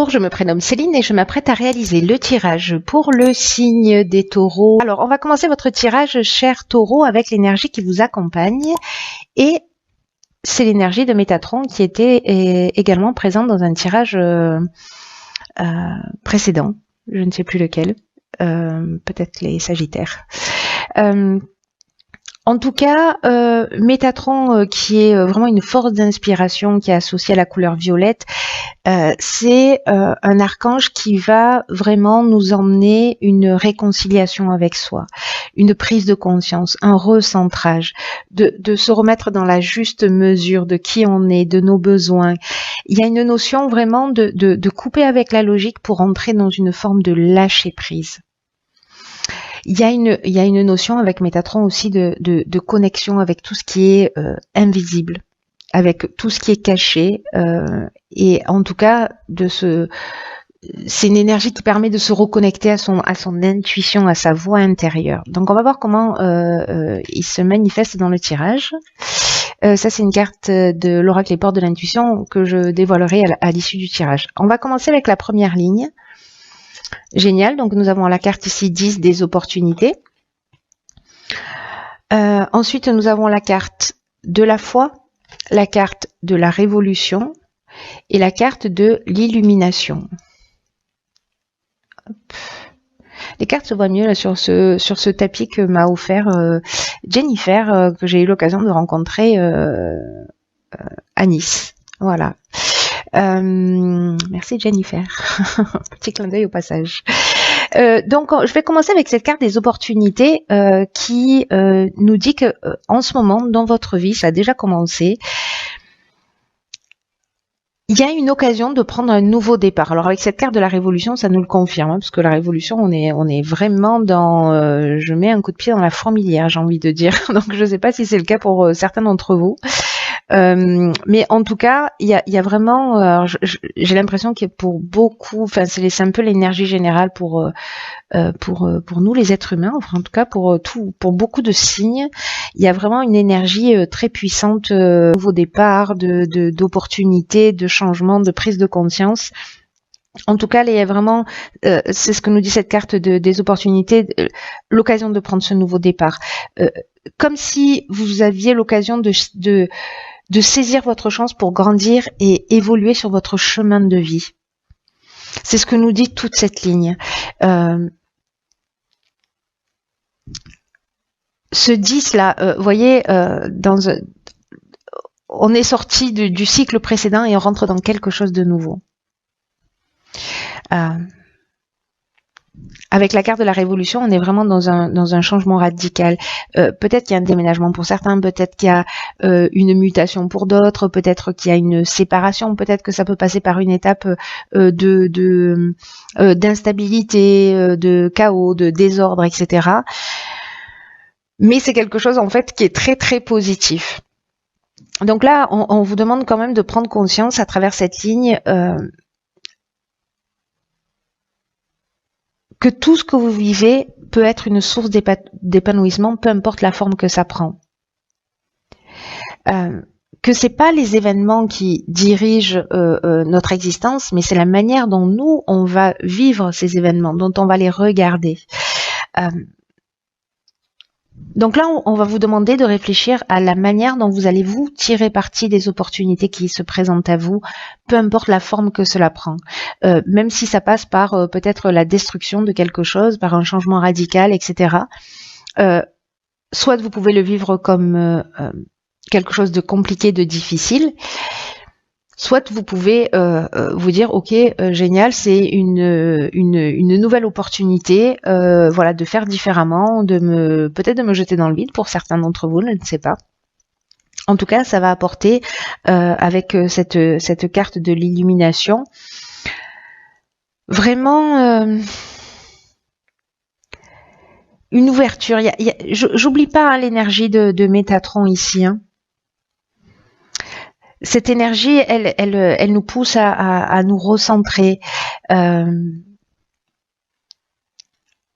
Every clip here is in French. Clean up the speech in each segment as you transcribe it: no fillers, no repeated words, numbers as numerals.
Bonjour, je me prénomme Céline et je m'apprête à réaliser le tirage pour le signe des taureaux. Alors, on va commencer votre tirage, cher taureau, avec l'énergie qui vous accompagne. Et c'est l'énergie de Métatron qui était également présente dans un tirage précédent. Je ne sais plus lequel. Peut-être les Sagittaires. En tout cas, Métatron, qui est vraiment une force d'inspiration qui est associée à la couleur violette, c'est un archange qui va vraiment nous emmener une réconciliation avec soi, une prise de conscience, un recentrage, de se remettre dans la juste mesure de qui on est, de nos besoins. Il y a une notion vraiment de couper avec la logique pour entrer dans une forme de lâcher prise. Il y a une notion avec Métatron aussi de connexion avec tout ce qui est invisible, avec tout ce qui est caché, et en tout cas c'est une énergie qui permet de se reconnecter à son intuition, à sa voix intérieure. Donc on va voir comment il se manifeste dans le tirage. Ça c'est une carte de l'oracle Les Portes de l'intuition que je dévoilerai à l'issue du tirage. On va commencer avec la première ligne. Génial, donc nous avons la carte ici 10 des opportunités. Ensuite, nous avons la carte de la foi, la carte de la révolution et la carte de l'illumination. Les cartes se voient mieux là, sur ce tapis que m'a offert Jennifer, que j'ai eu l'occasion de rencontrer à Nice. Voilà. Merci Jennifer. Petit clin d'œil au passage. Donc je vais commencer avec cette carte des opportunités qui nous dit que en ce moment dans votre vie, ça a déjà commencé, il y a une occasion de prendre un nouveau départ. Alors avec cette carte de la révolution, ça nous le confirme, hein, parce que la révolution, on est vraiment dans je mets un coup de pied dans la fourmilière, j'ai envie de dire. Donc je ne sais pas si c'est le cas pour certains d'entre vous. Mais en tout cas, il y a vraiment, j'ai l'impression que pour beaucoup, enfin c'est un peu l'énergie générale pour nous les êtres humains, enfin en tout cas pour beaucoup de signes, il y a vraiment une énergie très puissante, nouveau départ, d'opportunités, de changement, de prise de conscience. En tout cas, il y a vraiment, c'est ce que nous dit cette carte des opportunités, l'occasion de prendre ce nouveau départ, comme si vous aviez l'occasion de saisir votre chance pour grandir et évoluer sur votre chemin de vie. C'est ce que nous dit toute cette ligne. Ce 10 là, vous voyez, on est sorti du cycle précédent et on rentre dans quelque chose de nouveau. Avec la carte de la révolution, on est vraiment dans un changement radical. Peut-être qu'il y a un déménagement pour certains, peut-être qu'il y a une mutation pour d'autres, peut-être qu'il y a une séparation, peut-être que ça peut passer par une étape d'instabilité, de chaos, de désordre, etc. Mais c'est quelque chose en fait qui est très très positif. Donc là, on vous demande quand même de prendre conscience à travers cette ligne que tout ce que vous vivez peut être une source d'épanouissement, peu importe la forme que ça prend. Que c'est pas les événements qui dirigent notre existence, mais c'est la manière dont nous, on va vivre ces événements, dont on va les regarder. Donc là, on va vous demander de réfléchir à la manière dont vous allez vous tirer parti des opportunités qui se présentent à vous, peu importe la forme que cela prend. Même si ça passe par peut-être la destruction de quelque chose, par un changement radical, etc. Soit vous pouvez le vivre comme quelque chose de compliqué, de difficile, soit vous pouvez vous dire ok, génial, c'est une nouvelle opportunité, voilà, de faire différemment, peut-être de me jeter dans le vide pour certains d'entre vous, je ne sais pas. En tout cas, ça va apporter avec cette carte de l'illumination vraiment une ouverture. J'oublie pas hein, l'énergie de Métatron ici. Hein. Cette énergie, elle nous pousse à nous recentrer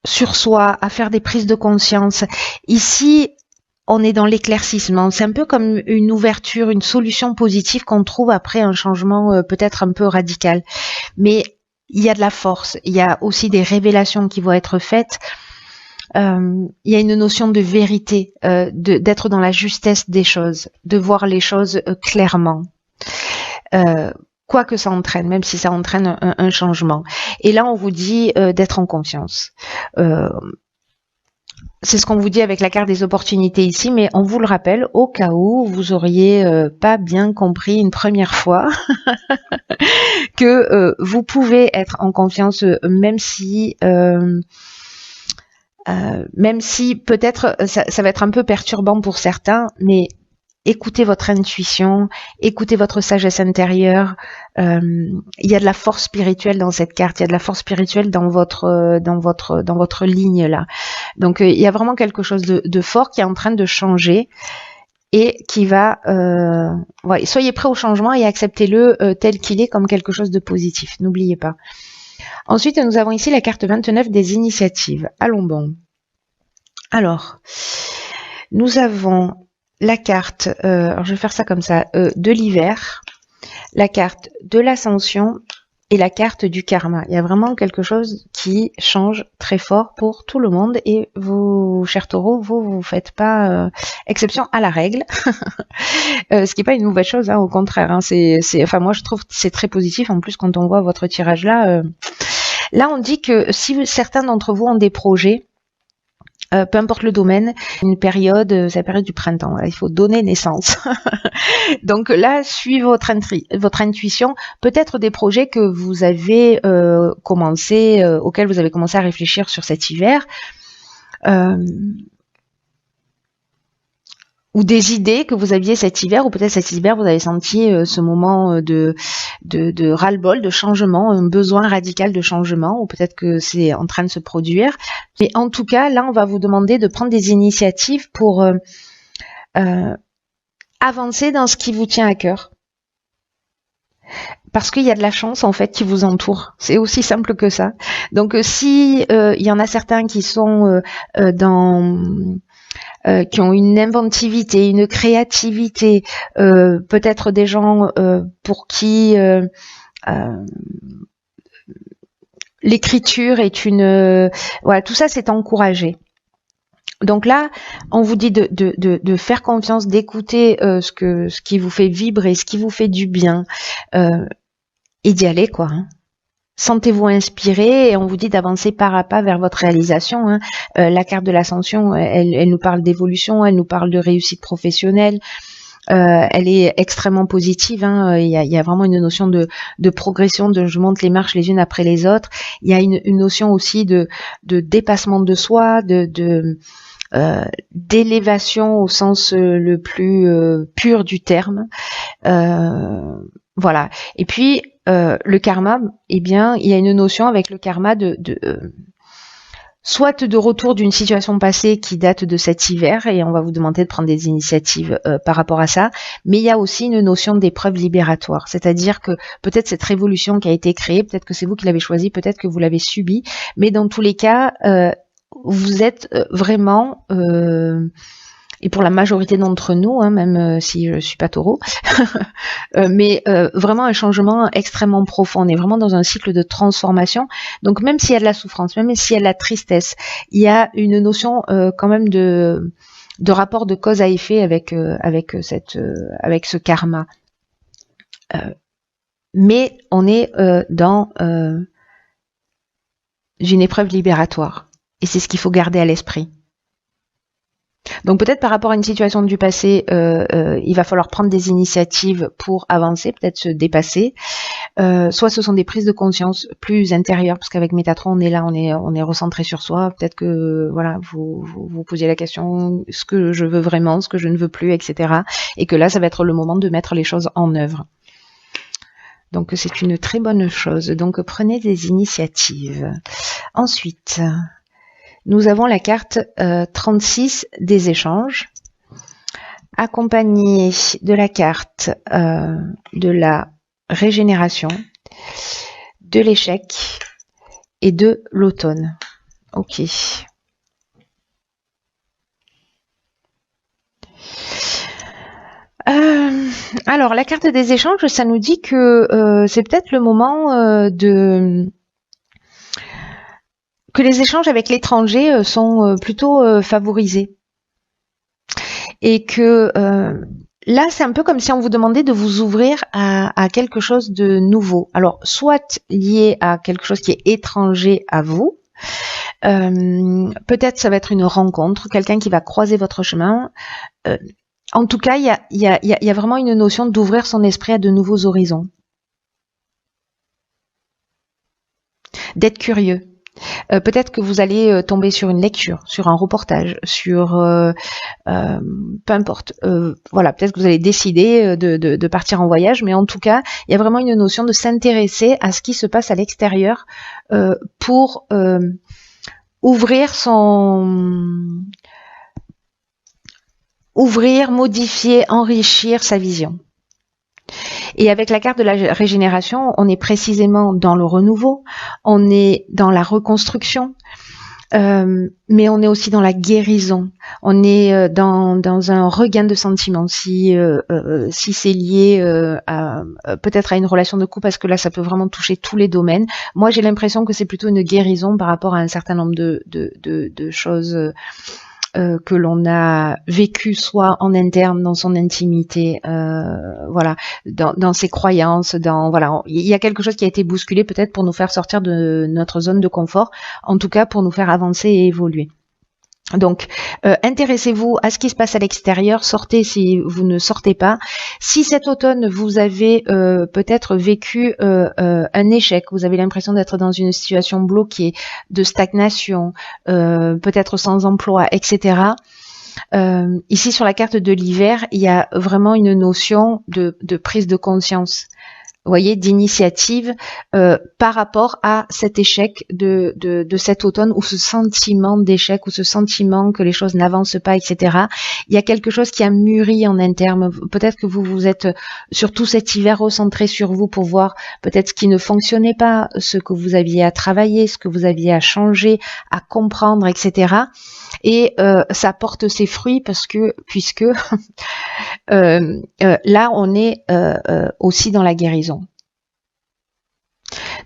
sur soi, à faire des prises de conscience. Ici, on est dans l'éclaircissement. C'est un peu comme une ouverture, une solution positive qu'on trouve après un changement peut-être un peu radical. Mais il y a de la force, il y a aussi des révélations qui vont être faites. Il y a une notion de vérité, d'être dans la justesse des choses, de voir les choses clairement. Quoi que ça entraîne, même si ça entraîne un changement. Et là, on vous dit d'être en confiance. C'est ce qu'on vous dit avec la carte des opportunités ici, mais on vous le rappelle au cas où vous auriez pas bien compris une première fois que vous pouvez être en confiance même si peut-être ça va être un peu perturbant pour certains, mais écoutez votre intuition, écoutez votre sagesse intérieure. Il y a de la force spirituelle dans cette carte, il y a de la force spirituelle dans votre ligne là. Donc il y a vraiment quelque chose de fort qui est en train de changer et qui va. Ouais, soyez prêts au changement et acceptez-le tel qu'il est comme quelque chose de positif. N'oubliez pas. Ensuite, nous avons ici la carte 29 des initiatives. Allons bon. Alors, nous avons la carte, alors je vais faire ça comme ça, de l'hiver, la carte de l'ascension et la carte du karma. Il y a vraiment quelque chose qui change très fort pour tout le monde et vous, chers taureaux, vous faites pas exception à la règle, ce qui n'est pas une mauvaise chose, hein, au contraire. Hein, enfin moi je trouve que c'est très positif. En plus quand on voit votre tirage là, là on dit que si certains d'entre vous ont des projets, peu importe le domaine, une période, c'est la période du printemps, voilà, il faut donner naissance. Donc là, suivez votre intuition, peut-être des projets que vous avez commencé, auxquels vous avez commencé à réfléchir sur cet hiver, ou des idées que vous aviez cet hiver, ou peut-être cet hiver vous avez senti ce moment de ras-le-bol, de changement, un besoin radical de changement, ou peut-être que c'est en train de se produire. Mais en tout cas, là, on va vous demander de prendre des initiatives pour avancer dans ce qui vous tient à cœur. Parce qu'il y a de la chance en fait qui vous entoure. C'est aussi simple que ça. Donc si il y en a certains qui sont qui ont une inventivité, une créativité, peut-être des gens pour qui l'écriture est une... voilà, tout ça c'est encouragé. Donc là, on vous dit de faire confiance, d'écouter ce qui vous fait vibrer, ce qui vous fait du bien, et d'y aller, quoi. Hein. Sentez-vous inspiré et on vous dit d'avancer pas à pas vers votre réalisation. Hein. La carte de l'ascension, elle nous parle d'évolution, elle nous parle de réussite professionnelle. Elle est extrêmement positive. Hein. Il y a vraiment une notion de progression, de je monte les marches les unes après les autres. Il y a une notion aussi de dépassement de soi, d'élévation au sens le plus pur du terme. Voilà. Et puis le karma, eh bien, il y a une notion avec le karma soit de retour d'une situation passée qui date de cet hiver, et on va vous demander de prendre des initiatives par rapport à ça, mais il y a aussi une notion d'épreuve libératoire, c'est-à-dire que peut-être cette révolution qui a été créée, peut-être que c'est vous qui l'avez choisie, peut-être que vous l'avez subie, mais dans tous les cas, vous êtes vraiment... et pour la majorité d'entre nous, hein, même si je suis pas taureau, mais vraiment un changement extrêmement profond. On est vraiment dans un cycle de transformation. Donc même s'il y a de la souffrance, même s'il y a de la tristesse, il y a une notion quand même de rapport de cause à effet avec ce karma. Mais on est dans une épreuve libératoire. Et c'est ce qu'il faut garder à l'esprit. Donc peut-être par rapport à une situation du passé, il va falloir prendre des initiatives pour avancer, peut-être se dépasser. Soit ce sont des prises de conscience plus intérieures, parce qu'avec Métatron, on est là, on est recentré sur soi. Peut-être que voilà, vous posiez la question, ce que je veux vraiment, ce que je ne veux plus, etc. Et que là, ça va être le moment de mettre les choses en œuvre. Donc c'est une très bonne chose. Donc prenez des initiatives. Ensuite, nous avons la carte 36 des échanges, accompagnée de la carte de la régénération, de l'échec et de l'automne. Ok. Alors, la carte des échanges, ça nous dit que c'est peut-être le moment que les échanges avec l'étranger sont plutôt favorisés. Et que là, c'est un peu comme si on vous demandait de vous ouvrir à quelque chose de nouveau. Alors, soit lié à quelque chose qui est étranger à vous, peut-être ça va être une rencontre, quelqu'un qui va croiser votre chemin. En tout cas, il y a vraiment une notion d'ouvrir son esprit à de nouveaux horizons. D'être curieux. Peut-être que vous allez tomber sur une lecture, sur un reportage, sur peu importe. Voilà, peut-être que vous allez décider de partir en voyage, mais en tout cas, il y a vraiment une notion de s'intéresser à ce qui se passe à l'extérieur pour ouvrir, modifier, enrichir sa vision. Et avec la carte de la régénération, on est précisément dans le renouveau, on est dans la reconstruction, mais on est aussi dans la guérison. On est dans un regain de sentiments. Si c'est lié à peut-être à une relation de couple, parce que là, ça peut vraiment toucher tous les domaines. Moi, j'ai l'impression que c'est plutôt une guérison par rapport à un certain nombre de choses que l'on a vécu soit en interne dans son intimité, voilà, dans ses croyances, voilà, il y a quelque chose qui a été bousculé peut-être pour nous faire sortir de notre zone de confort, en tout cas pour nous faire avancer et évoluer. Donc, intéressez-vous à ce qui se passe à l'extérieur, sortez si vous ne sortez pas. Si cet automne, vous avez peut-être vécu un échec, vous avez l'impression d'être dans une situation bloquée, de stagnation, peut-être sans emploi, etc. Ici, sur la carte de l'hiver, il y a vraiment une notion de prise de conscience. Vous voyez, d'initiative par rapport à cet échec de cet automne, ou ce sentiment d'échec, ou ce sentiment que les choses n'avancent pas, etc. Il y a quelque chose qui a mûri en interne. Peut-être que vous êtes surtout cet hiver recentré sur vous pour voir peut-être ce qui ne fonctionnait pas, ce que vous aviez à travailler, ce que vous aviez à changer, à comprendre, etc. Et ça porte ses fruits puisque là on est aussi dans la guérison.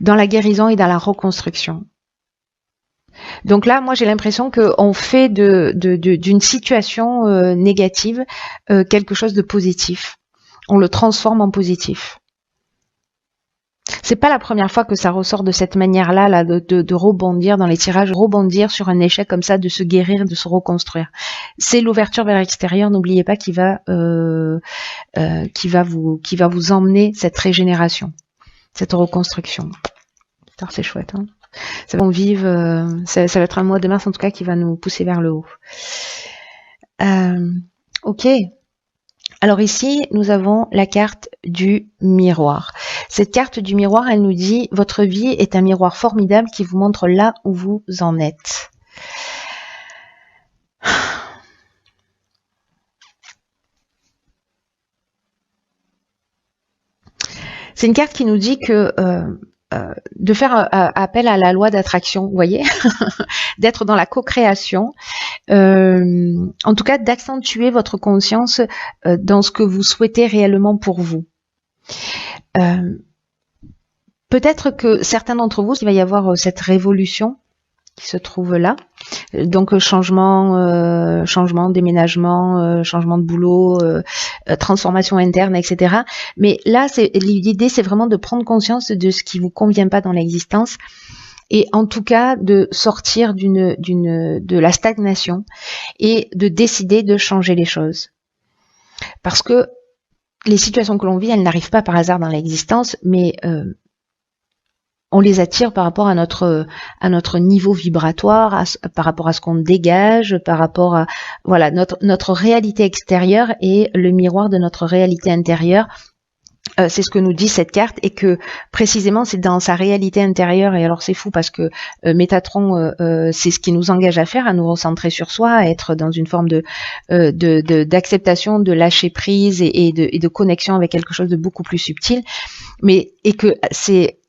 Dans la guérison et dans la reconstruction. Donc là, moi j'ai l'impression qu'on fait d'une situation négative quelque chose de positif. On le transforme en positif. C'est pas la première fois que ça ressort de cette manière-là, là, de rebondir dans les tirages, rebondir sur un échec comme ça, de se guérir, de se reconstruire. C'est l'ouverture vers l'extérieur, n'oubliez pas, qui va vous emmener cette régénération, cette reconstruction. Putain, c'est chouette, hein. Ça va, on vive, ça va être un mois de mars en tout cas qui va nous pousser vers le haut. Ok. Alors ici, nous avons la carte du miroir. Cette carte du miroir, elle nous dit « Votre vie est un miroir formidable qui vous montre là où vous en êtes. » C'est une carte qui nous dit que de faire appel à la loi d'attraction, vous voyez, d'être dans la co-création, en tout cas d'accentuer votre conscience dans ce que vous souhaitez réellement pour vous. Peut-être que certains d'entre vous, il va y avoir cette révolution qui se trouve là, donc changement, déménagement, changement de boulot, transformation interne, etc. Mais là, l'idée, c'est vraiment de prendre conscience de ce qui vous convient pas dans l'existence, et en tout cas de sortir de la stagnation et de décider de changer les choses. Parce que les situations que l'on vit, elles n'arrivent pas par hasard dans l'existence, mais on les attire par rapport à notre niveau vibratoire, par rapport à ce qu'on dégage, par rapport à voilà notre réalité extérieure et le miroir de notre réalité intérieure. C'est ce que nous dit cette carte, et que précisément c'est dans sa réalité intérieure. Et alors c'est fou parce que Métatron, c'est ce qui nous engage à faire, à nous recentrer sur soi, à être dans une forme d'acceptation, de lâcher prise et de connexion avec quelque chose de beaucoup plus subtil. Et que c'est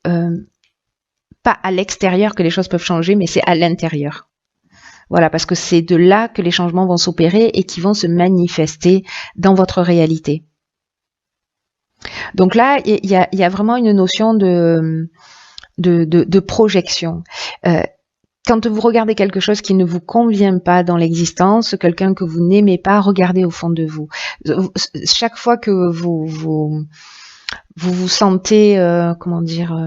pas à l'extérieur que les choses peuvent changer, mais c'est à l'intérieur. Voilà, parce que c'est de là que les changements vont s'opérer et qui vont se manifester dans votre réalité. Donc là, il y a vraiment une notion de projection. quand vous regardez quelque chose qui ne vous convient pas dans l'existence, quelqu'un que vous n'aimez pas, regardez au fond de vous. Chaque fois que vous sentez, comment dire,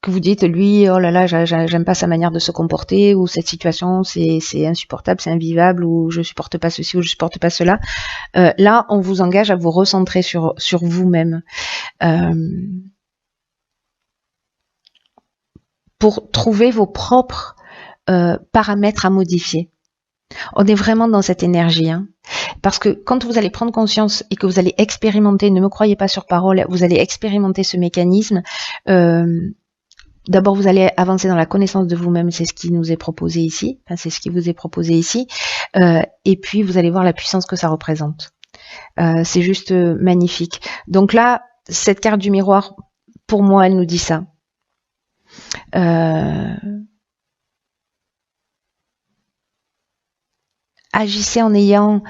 que vous dites, lui, oh là là, j'aime pas sa manière de se comporter, ou cette situation, c'est insupportable, c'est invivable, ou je supporte pas ceci, ou je supporte pas cela. Là, on vous engage à vous recentrer sur vous-même. Pour trouver vos propres paramètres à modifier. On est vraiment dans cette énergie, hein. Parce que quand vous allez prendre conscience et que vous allez expérimenter, ne me croyez pas sur parole, vous allez expérimenter ce mécanisme. D'abord, vous allez avancer dans la connaissance de vous-même, c'est ce qui nous est proposé ici, enfin, c'est ce qui vous est proposé ici, et puis vous allez voir la puissance que ça représente. C'est juste magnifique. Donc là, cette carte du miroir, pour moi, elle nous dit ça. Agissez en ayant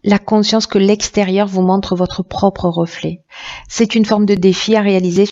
la conscience que l'extérieur vous montre votre propre reflet. C'est une forme de défi à réaliser